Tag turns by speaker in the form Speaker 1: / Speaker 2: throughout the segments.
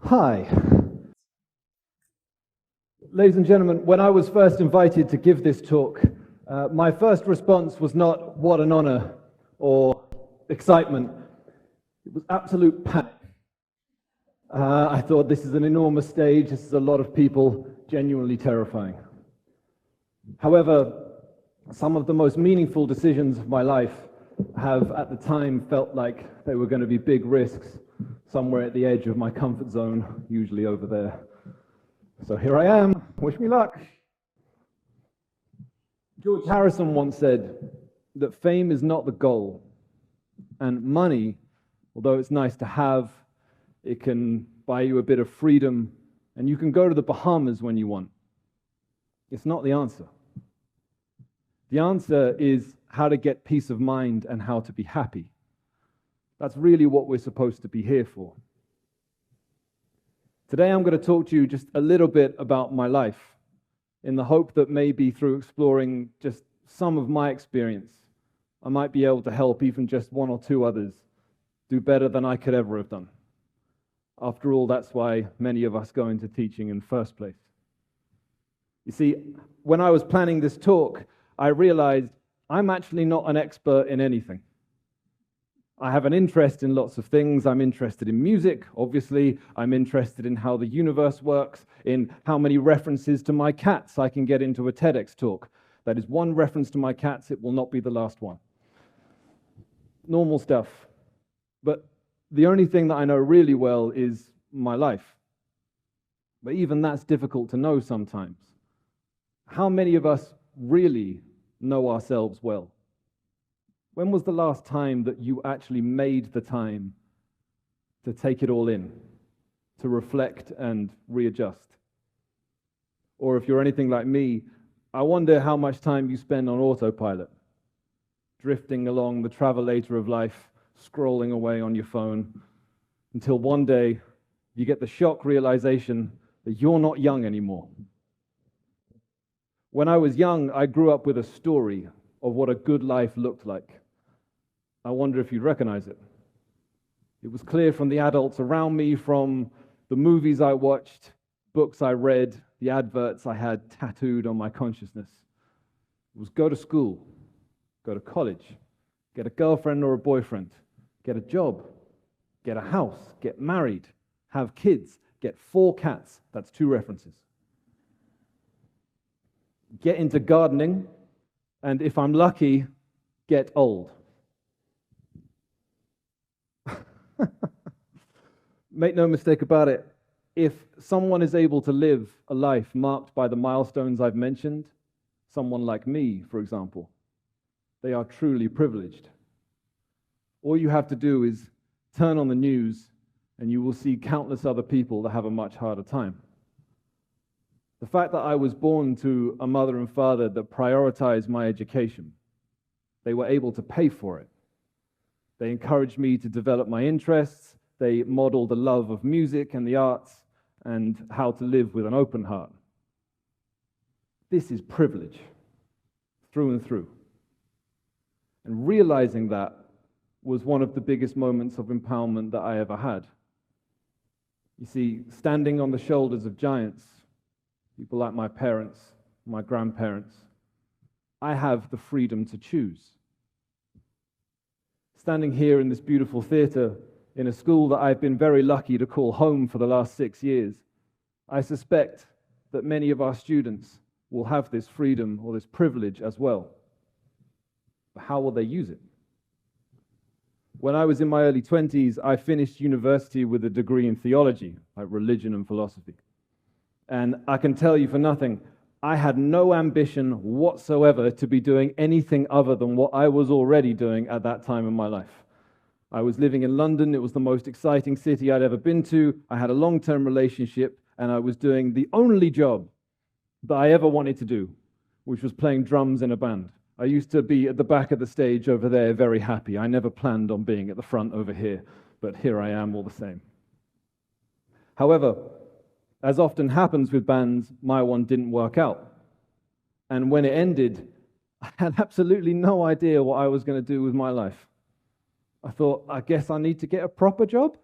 Speaker 1: Hi. Ladies and gentlemen, when I was first invited to give this talk, my first response was not "what an honor" or excitement. It was absolute panic. I thought, this is an enormous stage, this is a lot of people, genuinely terrifying. However, some of the most meaningful decisions of my life have at the time felt like they were going to be big risks, somewhere at the edge of my comfort zone, usually over there. So here I am. Wish me luck. George Harrison once said that fame is not the goal, and money, although it's nice to have, it can buy you a bit of freedom, and you can go to the Bahamas when you want. It's not the answer. The answer is how to get peace of mind and how to be happy. That's really what we're supposed to be here for. Today I'm going to talk to you just a little bit about my life, in the hope that maybe through exploring just some of my experience, I might be able to help even just one or two others do better than I could ever have done. After all, that's why many of us go into teaching in the first place. You see, when I was planning this talk, I realized I'm actually not an expert in anything. I have an interest in lots of things. I'm interested in music, obviously. I'm interested in how the universe works, in how many references to my cats I can get into a TEDx talk. That is one reference to my cats, it will not be the last one. Normal stuff. But the only thing that I know really well is my life. But even that's difficult to know sometimes. How many of us really know ourselves well? When was the last time that you actually made the time to take it all in, to reflect and readjust? Or if you're anything like me, I wonder how much time you spend on autopilot, drifting along the travelator of life, scrolling away on your phone, until one day you get the shock realization that you're not young anymore. When I was young, I grew up with a story of what a good life looked like. I wonder if you'd recognize it. It was clear from the adults around me, from the movies I watched, books I read, the adverts I had tattooed on my consciousness. It was go to school, go to college, get a girlfriend or a boyfriend, get a job, get a house, get married, have kids, get 4 cats. That's 2 references. Get into gardening, and if I'm lucky, get old. Make no mistake about it, if someone is able to live a life marked by the milestones I've mentioned, someone like me, for example, they are truly privileged. All you have to do is turn on the news and you will see countless other people that have a much harder time. The fact that I was born to a mother and father that prioritized my education, they were able to pay for it. They encouraged me to develop my interests. They modeled the love of music and the arts and how to live with an open heart. This is privilege, through and through. And realizing that was one of the biggest moments of empowerment that I ever had. You see, standing on the shoulders of giants, people like my parents, my grandparents, I have the freedom to choose. Standing here in this beautiful theater, in a school that I've been very lucky to call home for the last 6 years, I suspect that many of our students will have this freedom or this privilege as well. But how will they use it? When I was in my early 20s, I finished university with a degree in theology, like religion and philosophy. And I can tell you for nothing, I had no ambition whatsoever to be doing anything other than what I was already doing at that time in my life. I was living in London. It was the most exciting city I'd ever been to. I had a long-term relationship, and I was doing the only job that I ever wanted to do, which was playing drums in a band. I used to be at the back of the stage over there, very happy. I never planned on being at the front over here, but here I am all the same. However, as often happens with bands, my one didn't work out. And when it ended, I had absolutely no idea what I was going to do with my life. I thought, I guess I need to get a proper job.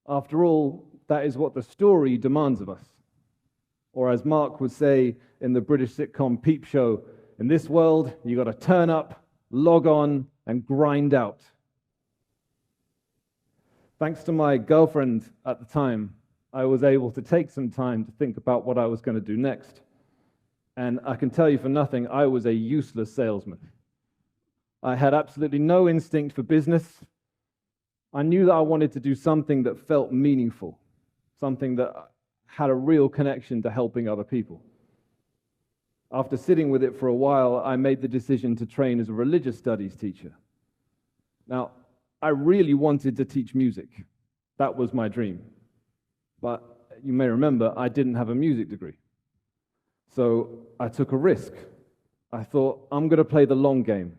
Speaker 1: After all, that is what the story demands of us. Or as Mark would say in the British sitcom Peep Show, in this world, you got to turn up, log on, and grind out. Thanks to my girlfriend at the time, I was able to take some time to think about what I was going to do next. And I can tell you for nothing, I was a useless salesman. I had absolutely no instinct for business. I knew that I wanted to do something that felt meaningful, something that had a real connection to helping other people. After sitting with it for a while, I made the decision to train as a religious studies teacher. Now, I really wanted to teach music. That was my dream. But you may remember, I didn't have a music degree. So I took a risk. I thought, I'm going to play the long game.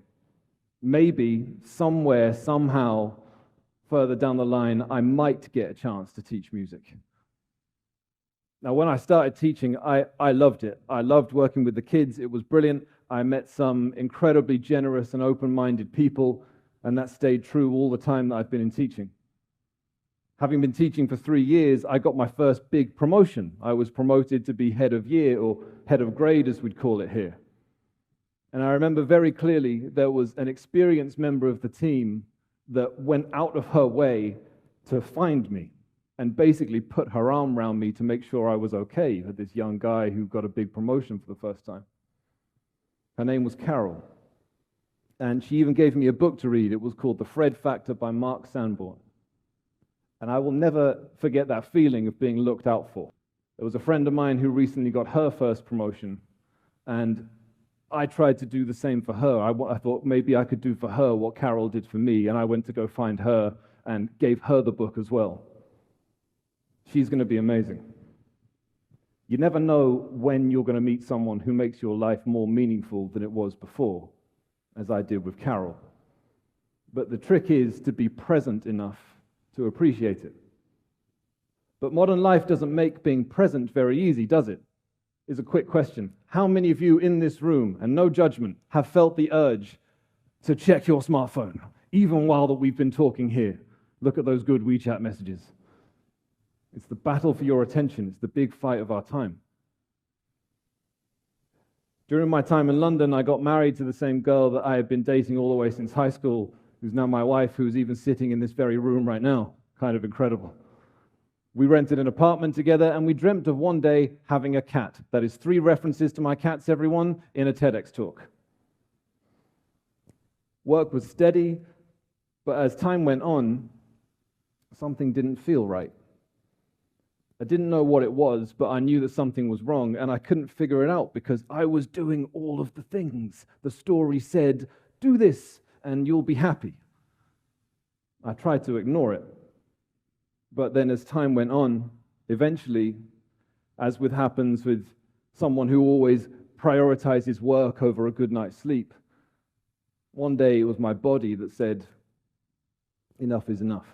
Speaker 1: Maybe, somewhere, somehow, further down the line, I might get a chance to teach music. Now, when I started teaching, I loved it. I loved working with the kids. It was brilliant. I met some incredibly generous and open-minded people, and that stayed true all the time that I've been in teaching. Having been teaching for 3 years, I got my first big promotion. I was promoted to be head of year, or head of grade, as we'd call it here. And I remember very clearly there was an experienced member of the team that went out of her way to find me and basically put her arm around me to make sure I was okay with this young guy who got a big promotion for the first time. Her name was Carol. And she even gave me a book to read. It was called The Fred Factor by Mark Sanborn. And I will never forget that feeling of being looked out for. There was a friend of mine who recently got her first promotion, and I tried to do the same for her. I thought maybe I could do for her what Carol did for me, and I went to go find her and gave her the book as well. She's going to be amazing. You never know when you're going to meet someone who makes your life more meaningful than it was before, as I did with Carol. But the trick is to be present enough to appreciate it. But modern life doesn't make being present very easy, does it? Is a quick question. How many of you in this room, and no judgment, have felt the urge to check your smartphone, even while we've been talking here? Look at those good WeChat messages. It's the battle for your attention. It's the big fight of our time. During my time in London, I got married to the same girl that I had been dating all the way since high school, who's now my wife, who's even sitting in this very room right now. Kind of incredible. We rented an apartment together, and we dreamt of one day having a cat. That is 3 references to my cats, everyone, in a TEDx talk. Work was steady, but as time went on, something didn't feel right. I didn't know what it was, but I knew that something was wrong, and I couldn't figure it out because I was doing all of the things. The story said, do this, and you'll be happy. I tried to ignore it. But then as time went on, eventually, as happens with someone who always prioritizes work over a good night's sleep, one day it was my body that said, enough is enough.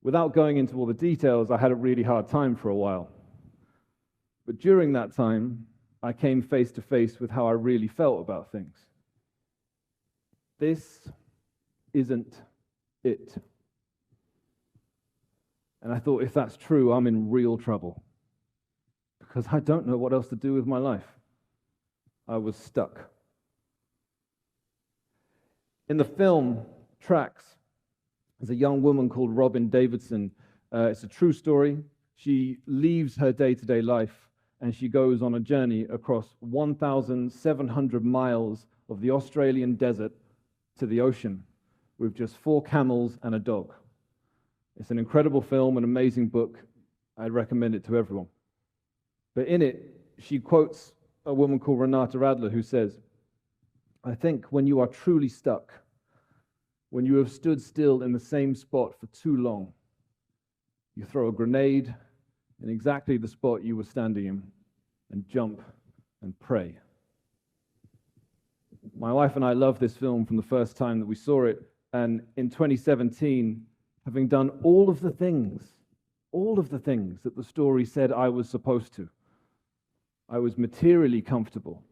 Speaker 1: Without going into all the details, I had a really hard time for a while. But during that time, I came face to face with how I really felt about things. This isn't it. And I thought, if that's true, I'm in real trouble. Because I don't know what else to do with my life. I was stuck. In the film Tracks, there's a young woman called Robin Davidson. It's a true story. She leaves her day-to-day life and she goes on a journey across 1,700 miles of the Australian desert to the ocean with just 4 camels and a dog. It's an incredible film, an amazing book. I'd recommend it to everyone. But in it, she quotes a woman called Renata Adler who says, I think when you are truly stuck, when you have stood still in the same spot for too long, you throw a grenade in exactly the spot you were standing in and jump and pray. My wife and I loved this film from the first time that we saw it, and in 2017, having done all of the things that the story said I was supposed to, I was materially comfortable,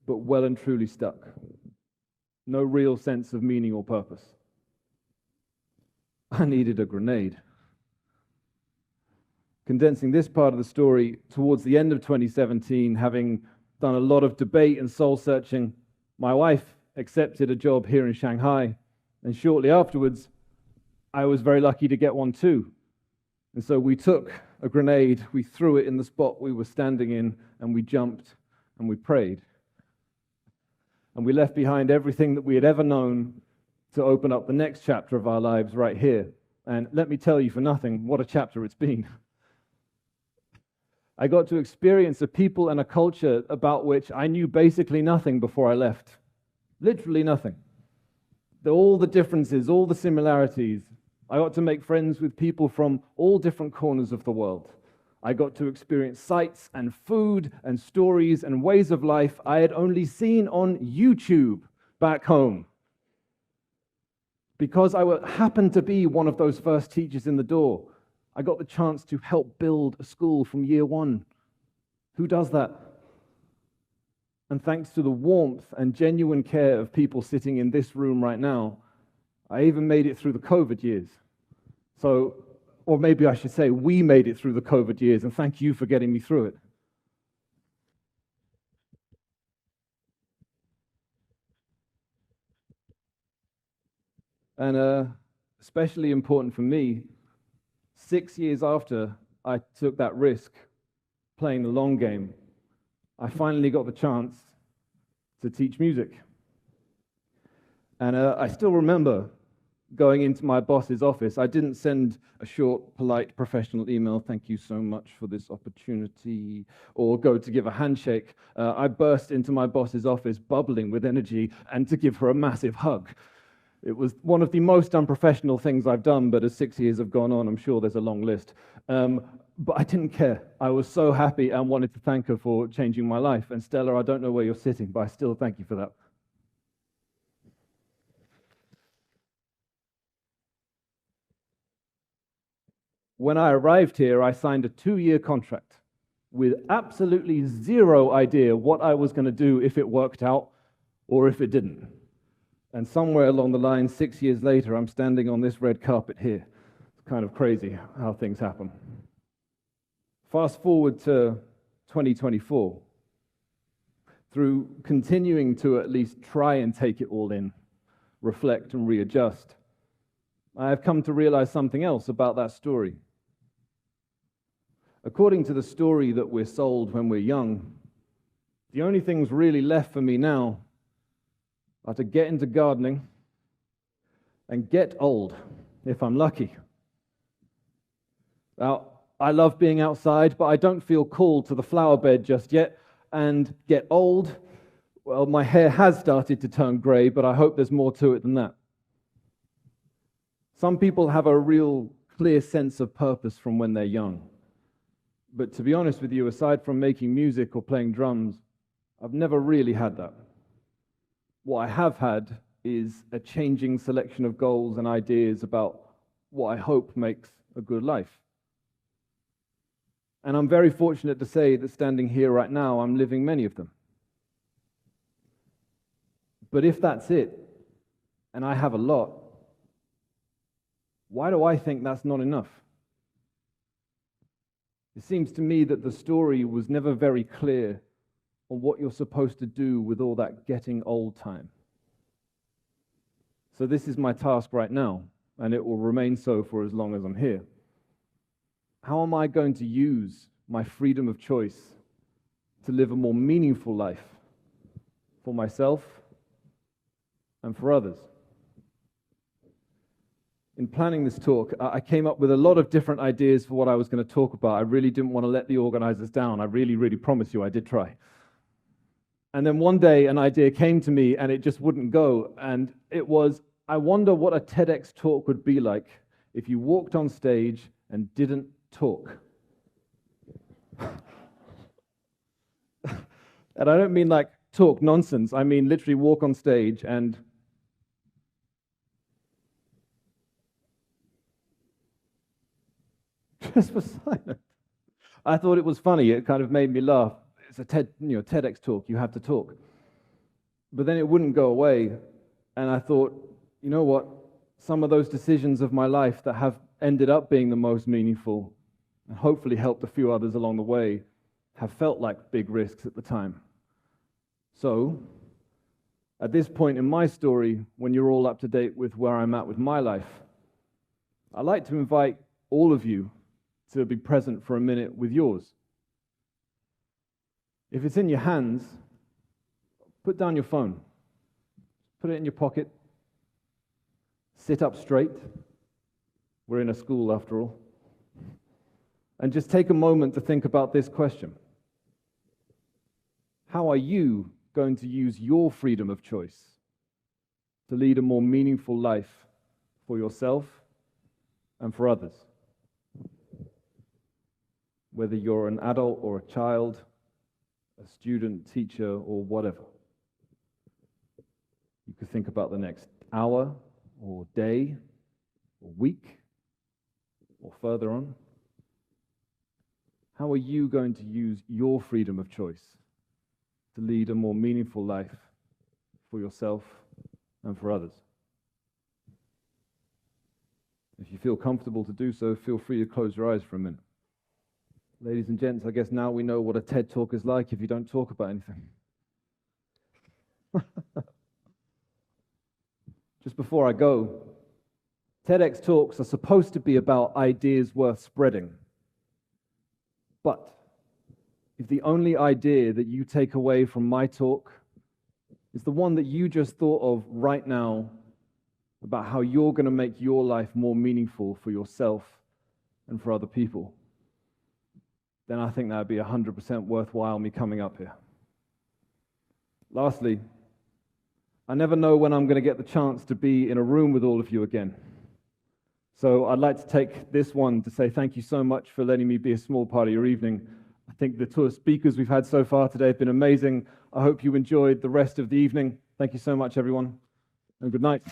Speaker 1: but well and truly stuck. No real sense of meaning or purpose. I needed a grenade. condensing this part of the story, towards the end of 2017, having done a lot of debate and soul searching, my wife accepted a job here in Shanghai, and shortly afterwards, I was very lucky to get one too. And so we took a grenade, we threw it in the spot we were standing in, and we jumped and we prayed. And we left behind everything that we had ever known to open up the next chapter of our lives right here. And let me tell you for nothing, what a chapter it's been. I got to experience a people and a culture about which I knew basically nothing before I left. Literally nothing. All the differences, all the similarities. I got to make friends with people from all different corners of the world. I got to experience sights and food and stories and ways of life I had only seen on YouTube back home. Because I happened to be one of those first teachers in the door, I got the chance to help build a school from year one. Who does that? And thanks to the warmth and genuine care of people sitting in this room right now, I even made it through the COVID years. Or maybe I should say, we made it through the COVID years, and thank you for getting me through it. And especially important for me, 6 years after I took that risk, playing the long game, I finally got the chance to teach music. And I still remember going into my boss's office. I didn't send a short, polite, professional email, thank you so much for this opportunity, or go to give a handshake. I burst into my boss's office, bubbling with energy, and to give her a massive hug. It was one of the most unprofessional things I've done, but as 6 years have gone on, I'm sure there's a long list. But I didn't care. I was so happy and wanted to thank her for changing my life. And Stella, I don't know where you're sitting, but I still thank you for that. When I arrived here, I signed a 2-year contract with absolutely zero idea what I was going to do if it worked out or if it didn't. And somewhere along the line, 6 years later, I'm standing on this red carpet here. It's kind of crazy how things happen. Fast forward to 2024. Through continuing to at least try and take it all in, reflect and readjust, I have come to realize something else about that story. According to the story that we're sold when we're young, the only things really left for me now are to get into gardening and get old, if I'm lucky. Now, I love being outside, but I don't feel called to the flower bed just yet. And get old, well, my hair has started to turn gray, but I hope there's more to it than that. Some people have a real clear sense of purpose from when they're young. But to be honest with you, aside from making music or playing drums, I've never really had that. What I have had is a changing selection of goals and ideas about what I hope makes a good life. And I'm very fortunate to say that standing here right now, I'm living many of them. But if that's it, and I have a lot, why do I think that's not enough? It seems to me that the story was never very clear on what you're supposed to do with all that getting old time. So this is my task right now, and it will remain so for as long as I'm here. How am I going to use my freedom of choice to live a more meaningful life for myself and for others? In planning this talk, I came up with a lot of different ideas for what I was going to talk about. I really didn't want to let the organizers down. I really promise you I did try. And then one day an idea came to me and it just wouldn't go. And it was, I wonder what a TEDx talk would be like if you walked on stage and didn't talk. And I don't mean like talk nonsense. I mean literally walk on stage and just was silent. I thought it was funny. It kind of made me laugh. It's a TEDx talk. You have to talk. But then it wouldn't go away. And I thought, you know what? Some of those decisions of my life that have ended up being the most meaningful and hopefully helped a few others along the way, have felt like big risks at the time. So, at this point in my story, when you're all up to date with where I'm at with my life, I'd like to invite all of you to be present for a minute with yours. If it's in your hands, put down your phone. Put it in your pocket. Sit up straight. We're in a school after all. And just take a moment to think about this question. How are you going to use your freedom of choice to lead a more meaningful life for yourself and for others? Whether you're an adult or a child, a student, teacher, or whatever. You could think about the next hour, or day, or week, or further on. How are you going to use your freedom of choice to lead a more meaningful life for yourself and for others? If you feel comfortable to do so, feel free to close your eyes for a minute. Ladies and gents, I guess now we know what a TED Talk is like if you don't talk about anything. Just before I go, TEDx Talks are supposed to be about ideas worth spreading. But if the only idea that you take away from my talk is the one that you just thought of right now about how you're going to make your life more meaningful for yourself and for other people, then I think that would be 100% worthwhile me coming up here. Lastly, I never know when I'm going to get the chance to be in a room with all of you again. So I'd like to take this one to say thank you so much for letting me be a small part of your evening. I think the tour speakers we've had so far today have been amazing. I hope you enjoyed the rest of the evening. Thank you so much, everyone, and good night.